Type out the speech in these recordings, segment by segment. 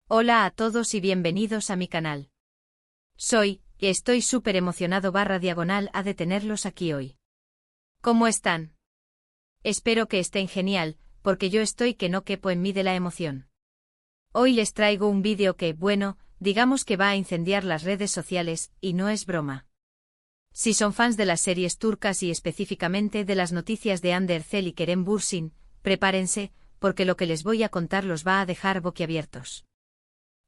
Hola a todos y bienvenidos a mi canal. Estoy súper emocionado / a de tenerlos aquí hoy. ¿Cómo están? Espero que estén genial, porque yo estoy que no quepo en mí de la emoción. Hoy les traigo un vídeo que, digamos que va a incendiar las redes sociales, y no es broma. Si son fans de las series turcas y específicamente de las noticias de Hande Erçel y Kerem Bürsin, prepárense, porque lo que les voy a contar los va a dejar boquiabiertos.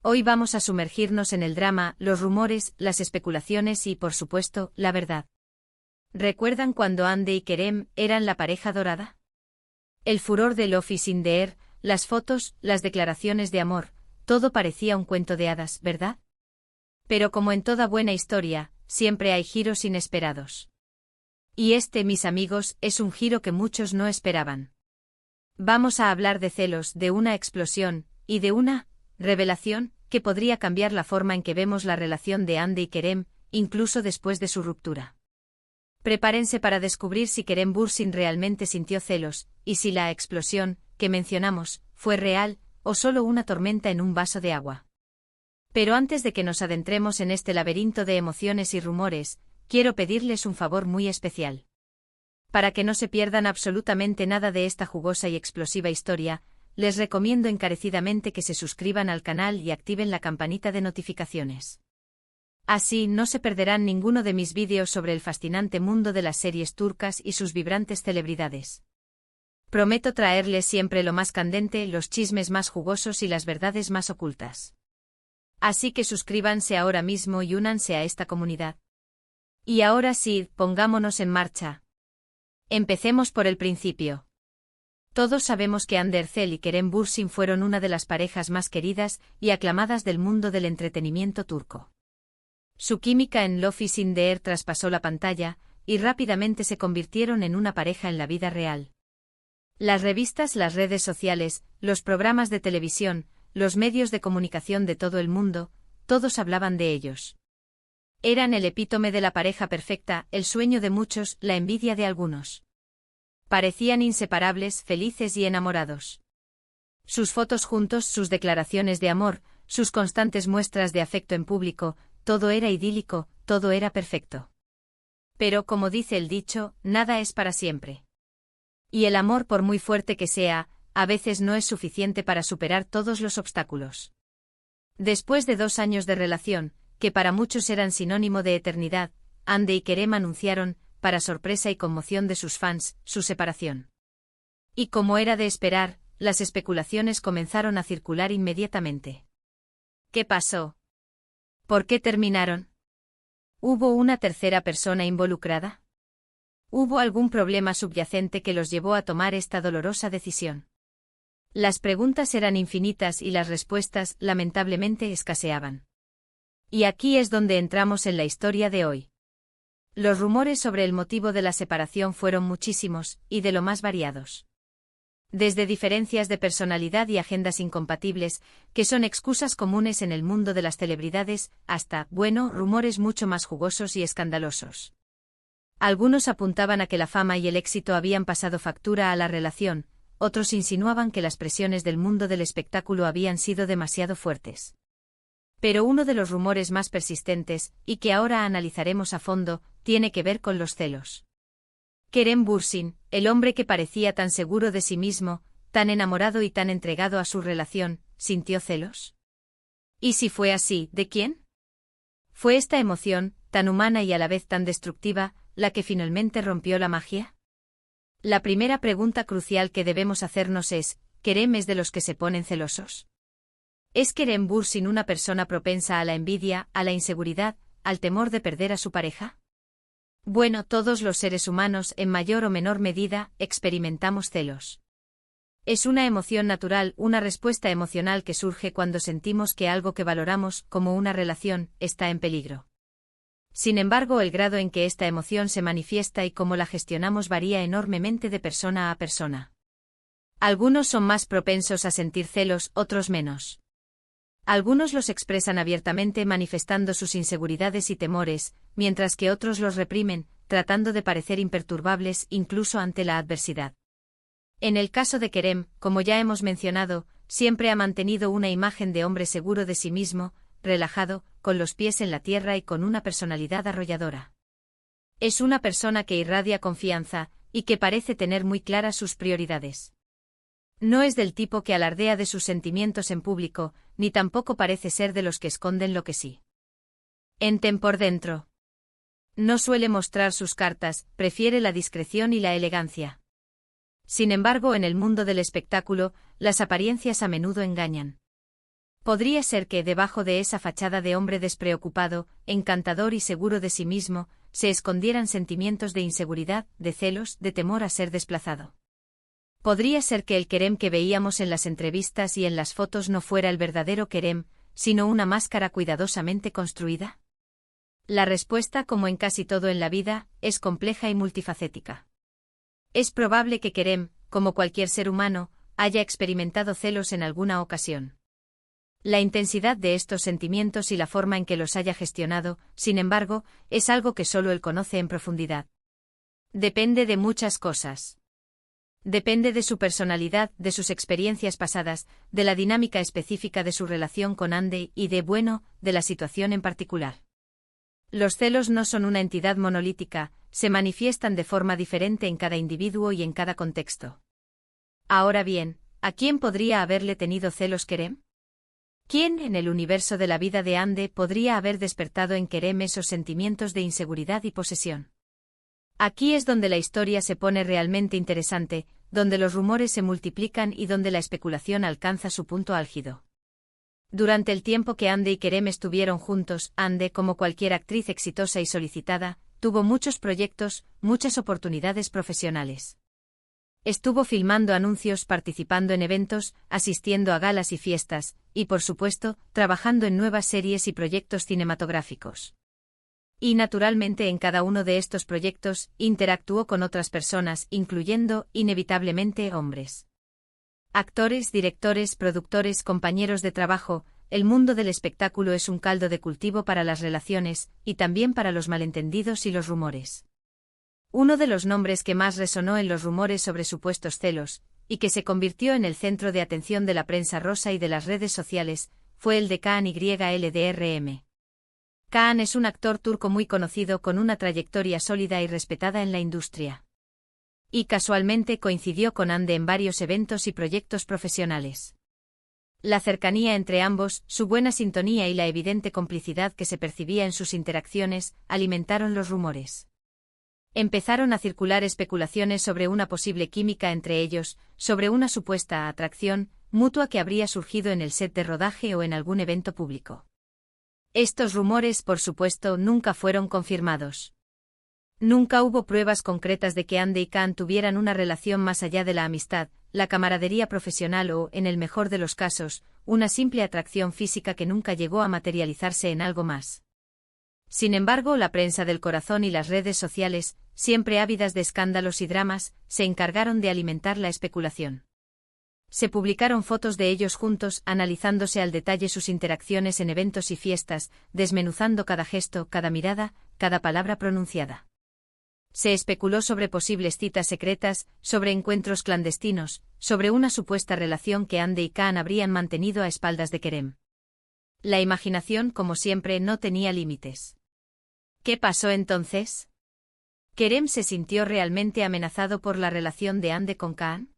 Hoy vamos a sumergirnos en el drama, los rumores, las especulaciones y, por supuesto, la verdad. ¿Recuerdan cuando Hande y Kerem eran la pareja dorada? El furor de Love is in the air, las fotos, las declaraciones de amor, todo parecía un cuento de hadas, ¿verdad? Pero como en toda buena historia, siempre hay giros inesperados. Y este, mis amigos, es un giro que muchos no esperaban. Vamos a hablar de celos, de una explosión, y de una revelación que podría cambiar la forma en que vemos la relación de Hande y Kerem, incluso después de su ruptura. Prepárense para descubrir si Kerem Bürsin realmente sintió celos, y si la explosión, que mencionamos, fue real, o solo una tormenta en un vaso de agua. Pero antes de que nos adentremos en este laberinto de emociones y rumores, quiero pedirles un favor muy especial. Para que no se pierdan absolutamente nada de esta jugosa y explosiva historia, les recomiendo encarecidamente que se suscriban al canal y activen la campanita de notificaciones. Así no se perderán ninguno de mis vídeos sobre el fascinante mundo de las series turcas y sus vibrantes celebridades. Prometo traerles siempre lo más candente, los chismes más jugosos y las verdades más ocultas. Así que suscríbanse ahora mismo y únanse a esta comunidad. Y ahora sí, pongámonos en marcha. Empecemos por el principio. Todos sabemos que Hande Erçel y Kerem Bürsin fueron una de las parejas más queridas y aclamadas del mundo del entretenimiento turco. Su química en Love is in the air traspasó la pantalla, y rápidamente se convirtieron en una pareja en la vida real. Las revistas, las redes sociales, los programas de televisión, los medios de comunicación de todo el mundo, todos hablaban de ellos. Eran el epítome de la pareja perfecta, el sueño de muchos, la envidia de algunos. Parecían inseparables, felices y enamorados. Sus fotos juntos, sus declaraciones de amor, sus constantes muestras de afecto en público, todo era idílico, todo era perfecto. Pero como dice el dicho, nada es para siempre. Y el amor, por muy fuerte que sea, a veces no es suficiente para superar todos los obstáculos. Después de 2 años de relación, que para muchos eran sinónimo de eternidad, Hande y Kerem anunciaron, para sorpresa y conmoción de sus fans, su separación. Y como era de esperar, las especulaciones comenzaron a circular inmediatamente. ¿Qué pasó? ¿Por qué terminaron? ¿Hubo una tercera persona involucrada? ¿Hubo algún problema subyacente que los llevó a tomar esta dolorosa decisión? Las preguntas eran infinitas y las respuestas, lamentablemente, escaseaban. Y aquí es donde entramos en la historia de hoy. Los rumores sobre el motivo de la separación fueron muchísimos, y de lo más variados. Desde diferencias de personalidad y agendas incompatibles, que son excusas comunes en el mundo de las celebridades, hasta, rumores mucho más jugosos y escandalosos. Algunos apuntaban a que la fama y el éxito habían pasado factura a la relación, otros insinuaban que las presiones del mundo del espectáculo habían sido demasiado fuertes. Pero uno de los rumores más persistentes, y que ahora analizaremos a fondo, tiene que ver con los celos. Kerem Bürsin, el hombre que parecía tan seguro de sí mismo, tan enamorado y tan entregado a su relación, ¿sintió celos? Y si fue así, ¿de quién? ¿Fue esta emoción, tan humana y a la vez tan destructiva, la que finalmente rompió la magia? La primera pregunta crucial que debemos hacernos es, ¿Kerem es de los que se ponen celosos? ¿Es Kerem Bürsin una persona propensa a la envidia, a la inseguridad, al temor de perder a su pareja? Bueno, todos los seres humanos, en mayor o menor medida, experimentamos celos. Es una emoción natural, una respuesta emocional que surge cuando sentimos que algo que valoramos, como una relación, está en peligro. Sin embargo, el grado en que esta emoción se manifiesta y cómo la gestionamos varía enormemente de persona a persona. Algunos son más propensos a sentir celos, otros menos. Algunos los expresan abiertamente manifestando sus inseguridades y temores, mientras que otros los reprimen, tratando de parecer imperturbables incluso ante la adversidad. En el caso de Kerem, como ya hemos mencionado, siempre ha mantenido una imagen de hombre seguro de sí mismo, relajado, con los pies en la tierra y con una personalidad arrolladora. Es una persona que irradia confianza, y que parece tener muy claras sus prioridades. No es del tipo que alardea de sus sentimientos en público, ni tampoco parece ser de los que esconden lo que sí enten por dentro. No suele mostrar sus cartas, prefiere la discreción y la elegancia. Sin embargo, en el mundo del espectáculo, las apariencias a menudo engañan. Podría ser que, debajo de esa fachada de hombre despreocupado, encantador y seguro de sí mismo, se escondieran sentimientos de inseguridad, de celos, de temor a ser desplazado. Podría ser que el Kerem que veíamos en las entrevistas y en las fotos no fuera el verdadero Kerem, sino una máscara cuidadosamente construida. La respuesta, como en casi todo en la vida, es compleja y multifacética. Es probable que Kerem, como cualquier ser humano, haya experimentado celos en alguna ocasión. La intensidad de estos sentimientos y la forma en que los haya gestionado, sin embargo, es algo que solo él conoce en profundidad. Depende de muchas cosas. Depende de su personalidad, de sus experiencias pasadas, de la dinámica específica de su relación con Andy y de la situación en particular. Los celos no son una entidad monolítica, se manifiestan de forma diferente en cada individuo y en cada contexto. Ahora bien, ¿a quién podría haberle tenido celos Kerem? ¿Quién en el universo de la vida de Andy podría haber despertado en Kerem esos sentimientos de inseguridad y posesión? Aquí es donde la historia se pone realmente interesante, donde los rumores se multiplican y donde la especulación alcanza su punto álgido. Durante el tiempo que Andy y Kerem estuvieron juntos, Andy, como cualquier actriz exitosa y solicitada, tuvo muchos proyectos, muchas oportunidades profesionales. Estuvo filmando anuncios, participando en eventos, asistiendo a galas y fiestas, y por supuesto, trabajando en nuevas series y proyectos cinematográficos. Y naturalmente en cada uno de estos proyectos, interactuó con otras personas, incluyendo, inevitablemente, hombres. Actores, directores, productores, compañeros de trabajo, el mundo del espectáculo es un caldo de cultivo para las relaciones, y también para los malentendidos y los rumores. Uno de los nombres que más resonó en los rumores sobre supuestos celos, y que se convirtió en el centro de atención de la prensa rosa y de las redes sociales, fue el de Kaan YLDRM. Kaan es un actor turco muy conocido con una trayectoria sólida y respetada en la industria. Y casualmente coincidió con Andy en varios eventos y proyectos profesionales. La cercanía entre ambos, su buena sintonía y la evidente complicidad que se percibía en sus interacciones, alimentaron los rumores. Empezaron a circular especulaciones sobre una posible química entre ellos, sobre una supuesta atracción mutua que habría surgido en el set de rodaje o en algún evento público. Estos rumores, por supuesto, nunca fueron confirmados. Nunca hubo pruebas concretas de que Andy y Kaan tuvieran una relación más allá de la amistad, la camaradería profesional o, en el mejor de los casos, una simple atracción física que nunca llegó a materializarse en algo más. Sin embargo, la prensa del corazón y las redes sociales, siempre ávidas de escándalos y dramas, se encargaron de alimentar la especulación. Se publicaron fotos de ellos juntos, analizándose al detalle sus interacciones en eventos y fiestas, desmenuzando cada gesto, cada mirada, cada palabra pronunciada. Se especuló sobre posibles citas secretas, sobre encuentros clandestinos, sobre una supuesta relación que Andy y Kaan habrían mantenido a espaldas de Kerem. La imaginación, como siempre, no tenía límites. ¿Qué pasó entonces? ¿Kerem se sintió realmente amenazado por la relación de Andy con Kaan?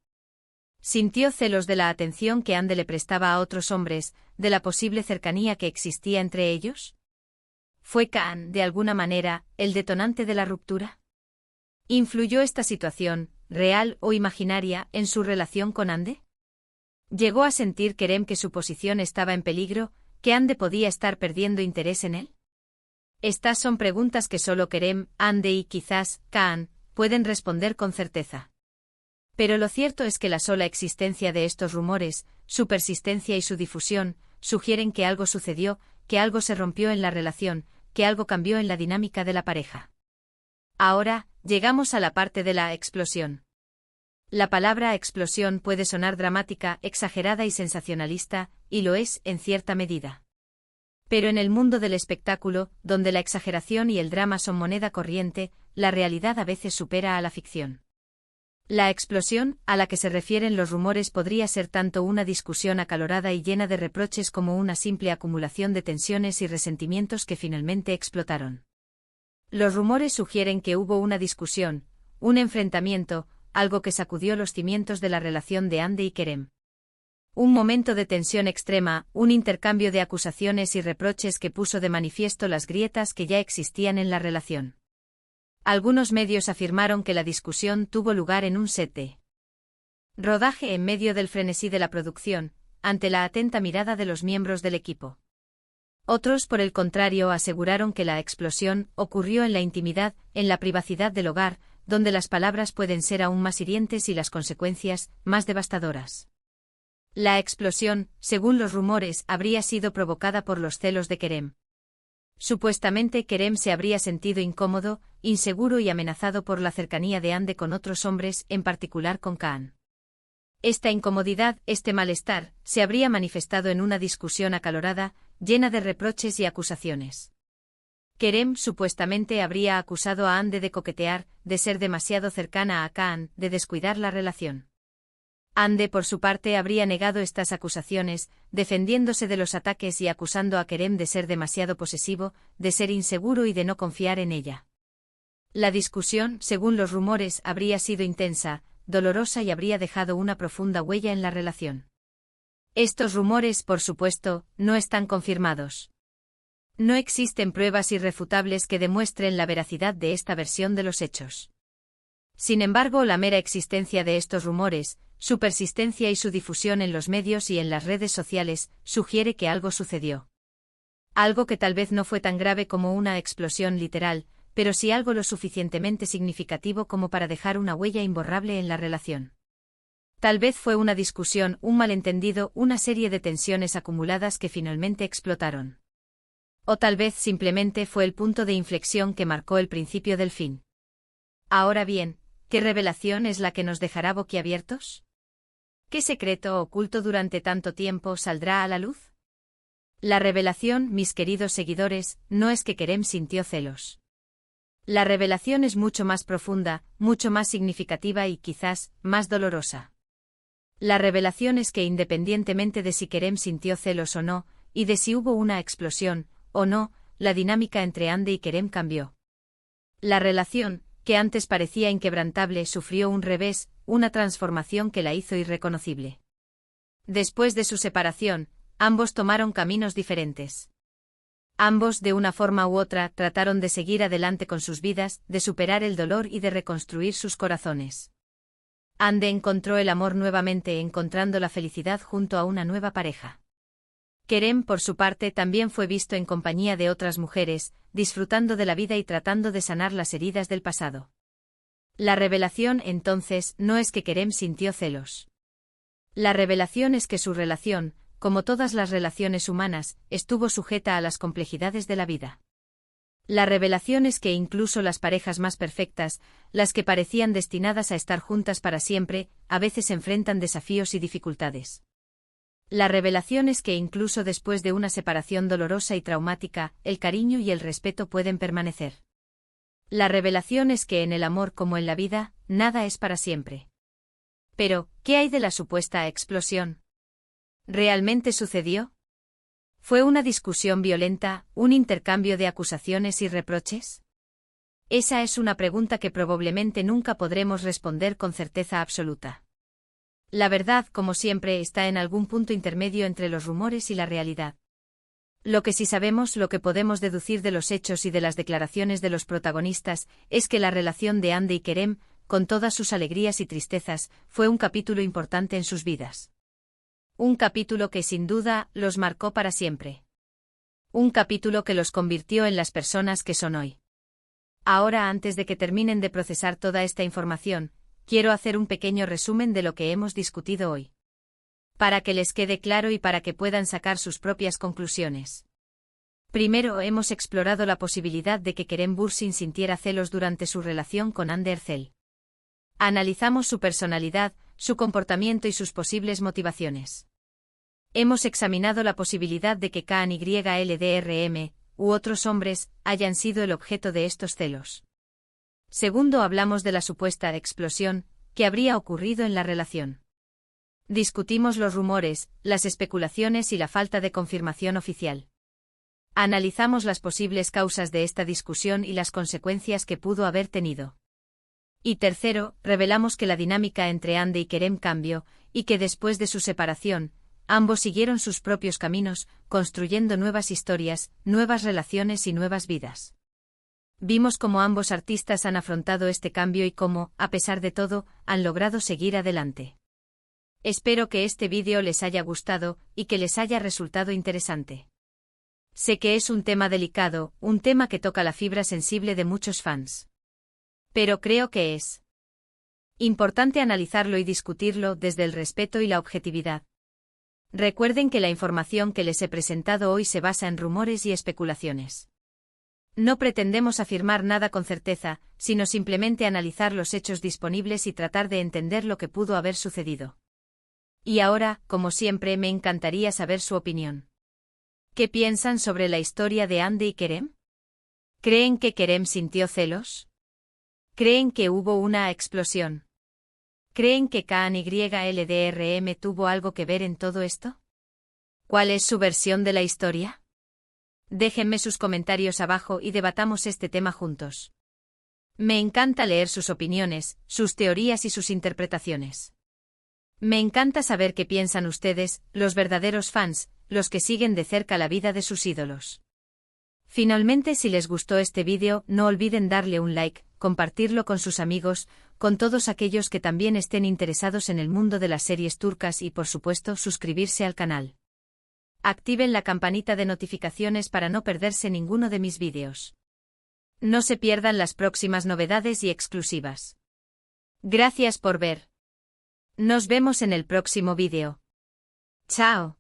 ¿Sintió celos de la atención que Andy le prestaba a otros hombres, de la posible cercanía que existía entre ellos? ¿Fue Kaan, de alguna manera, el detonante de la ruptura? ¿Influyó esta situación, real o imaginaria, en su relación con Andy? ¿Llegó a sentir Kerem que su posición estaba en peligro, que Andy podía estar perdiendo interés en él? Estas son preguntas que solo Kerem, Andy y quizás Kaan pueden responder con certeza. Pero lo cierto es que la sola existencia de estos rumores, su persistencia y su difusión, sugieren que algo sucedió, que algo se rompió en la relación, que algo cambió en la dinámica de la pareja. Ahora, llegamos a la parte de la explosión. La palabra explosión puede sonar dramática, exagerada y sensacionalista, y lo es, en cierta medida. Pero en el mundo del espectáculo, donde la exageración y el drama son moneda corriente, la realidad a veces supera a la ficción. La explosión, a la que se refieren los rumores, podría ser tanto una discusión acalorada y llena de reproches como una simple acumulación de tensiones y resentimientos que finalmente explotaron. Los rumores sugieren que hubo una discusión, un enfrentamiento, algo que sacudió los cimientos de la relación de Andy y Kerem. Un momento de tensión extrema, un intercambio de acusaciones y reproches que puso de manifiesto las grietas que ya existían en la relación. Algunos medios afirmaron que la discusión tuvo lugar en un set de rodaje en medio del frenesí de la producción, ante la atenta mirada de los miembros del equipo. Otros, por el contrario, aseguraron que la explosión ocurrió en la intimidad, en la privacidad del hogar, donde las palabras pueden ser aún más hirientes y las consecuencias, más devastadoras. La explosión, según los rumores, habría sido provocada por los celos de Kerem. Supuestamente Kerem se habría sentido incómodo, inseguro y amenazado por la cercanía de Andy con otros hombres, en particular con Kaan. Esta incomodidad, este malestar, se habría manifestado en una discusión acalorada, llena de reproches y acusaciones. Kerem supuestamente habría acusado a Andy de coquetear, de ser demasiado cercana a Kaan, de descuidar la relación. Andy, por su parte, habría negado estas acusaciones, defendiéndose de los ataques y acusando a Kerem de ser demasiado posesivo, de ser inseguro y de no confiar en ella. La discusión, según los rumores, habría sido intensa, dolorosa y habría dejado una profunda huella en la relación. Estos rumores, por supuesto, no están confirmados. No existen pruebas irrefutables que demuestren la veracidad de esta versión de los hechos. Sin embargo, la mera existencia de estos rumores, su persistencia y su difusión en los medios y en las redes sociales, sugiere que algo sucedió. Algo que tal vez no fue tan grave como una explosión literal, pero sí algo lo suficientemente significativo como para dejar una huella imborrable en la relación. Tal vez fue una discusión, un malentendido, una serie de tensiones acumuladas que finalmente explotaron. O tal vez simplemente fue el punto de inflexión que marcó el principio del fin. Ahora bien, ¿qué revelación es la que nos dejará boquiabiertos? ¿Qué secreto oculto durante tanto tiempo saldrá a la luz? La revelación, mis queridos seguidores, no es que Kerem sintió celos. La revelación es mucho más profunda, mucho más significativa y quizás más dolorosa. La revelación es que independientemente de si Kerem sintió celos o no, y de si hubo una explosión o no, la dinámica entre Andy y Kerem cambió. La relación, que antes parecía inquebrantable, sufrió un revés, una transformación que la hizo irreconocible. Después de su separación, ambos tomaron caminos diferentes. Ambos, de una forma u otra, trataron de seguir adelante con sus vidas, de superar el dolor y de reconstruir sus corazones. Andy encontró el amor nuevamente, encontrando la felicidad junto a una nueva pareja. Kerem, por su parte, también fue visto en compañía de otras mujeres, disfrutando de la vida y tratando de sanar las heridas del pasado. La revelación, entonces, no es que Kerem sintió celos. La revelación es que su relación, como todas las relaciones humanas, estuvo sujeta a las complejidades de la vida. La revelación es que incluso las parejas más perfectas, las que parecían destinadas a estar juntas para siempre, a veces enfrentan desafíos y dificultades. La revelación es que incluso después de una separación dolorosa y traumática, el cariño y el respeto pueden permanecer. La revelación es que en el amor como en la vida, nada es para siempre. Pero, ¿qué hay de la supuesta explosión? ¿Realmente sucedió? ¿Fue una discusión violenta, un intercambio de acusaciones y reproches? Esa es una pregunta que probablemente nunca podremos responder con certeza absoluta. La verdad, como siempre, está en algún punto intermedio entre los rumores y la realidad. Lo que sí sabemos, lo que podemos deducir de los hechos y de las declaraciones de los protagonistas, es que la relación de Andy y Kerem, con todas sus alegrías y tristezas, fue un capítulo importante en sus vidas. Un capítulo que sin duda los marcó para siempre. Un capítulo que los convirtió en las personas que son hoy. Ahora, antes de que terminen de procesar toda esta información, quiero hacer un pequeño resumen de lo que hemos discutido hoy. Para que les quede claro y para que puedan sacar sus propias conclusiones. Primero, hemos explorado la posibilidad de que Kerem Bürsin sintiera celos durante su relación con Andy Erçel. Analizamos su personalidad, su comportamiento y sus posibles motivaciones. Hemos examinado la posibilidad de que Kaan YLDRM, u otros hombres, hayan sido el objeto de estos celos. Segundo, hablamos de la supuesta explosión, qué habría ocurrido en la relación. Discutimos los rumores, las especulaciones y la falta de confirmación oficial. Analizamos las posibles causas de esta discusión y las consecuencias que pudo haber tenido. Y tercero, revelamos que la dinámica entre Andy y Kerem cambió, y que después de su separación, ambos siguieron sus propios caminos, construyendo nuevas historias, nuevas relaciones y nuevas vidas. Vimos cómo ambos artistas han afrontado este cambio y cómo, a pesar de todo, han logrado seguir adelante. Espero que este vídeo les haya gustado y que les haya resultado interesante. Sé que es un tema delicado, un tema que toca la fibra sensible de muchos fans. Pero creo que es importante analizarlo y discutirlo desde el respeto y la objetividad. Recuerden que la información que les he presentado hoy se basa en rumores y especulaciones. No pretendemos afirmar nada con certeza, sino simplemente analizar los hechos disponibles y tratar de entender lo que pudo haber sucedido. Y ahora, como siempre, me encantaría saber su opinión. ¿Qué piensan sobre la historia de Andy y Kerem? ¿Creen que Kerem sintió celos? ¿Creen que hubo una explosión? ¿Creen que KNYLDRM tuvo algo que ver en todo esto? ¿Cuál es su versión de la historia? Déjenme sus comentarios abajo y debatamos este tema juntos. Me encanta leer sus opiniones, sus teorías y sus interpretaciones. Me encanta saber qué piensan ustedes, los verdaderos fans, los que siguen de cerca la vida de sus ídolos. Finalmente, si les gustó este vídeo, no olviden darle un like, compartirlo con sus amigos, con todos aquellos que también estén interesados en el mundo de las series turcas y, por supuesto, suscribirse al canal. Activen la campanita de notificaciones para no perderse ninguno de mis vídeos. No se pierdan las próximas novedades y exclusivas. Gracias por ver. Nos vemos en el próximo vídeo. Chao.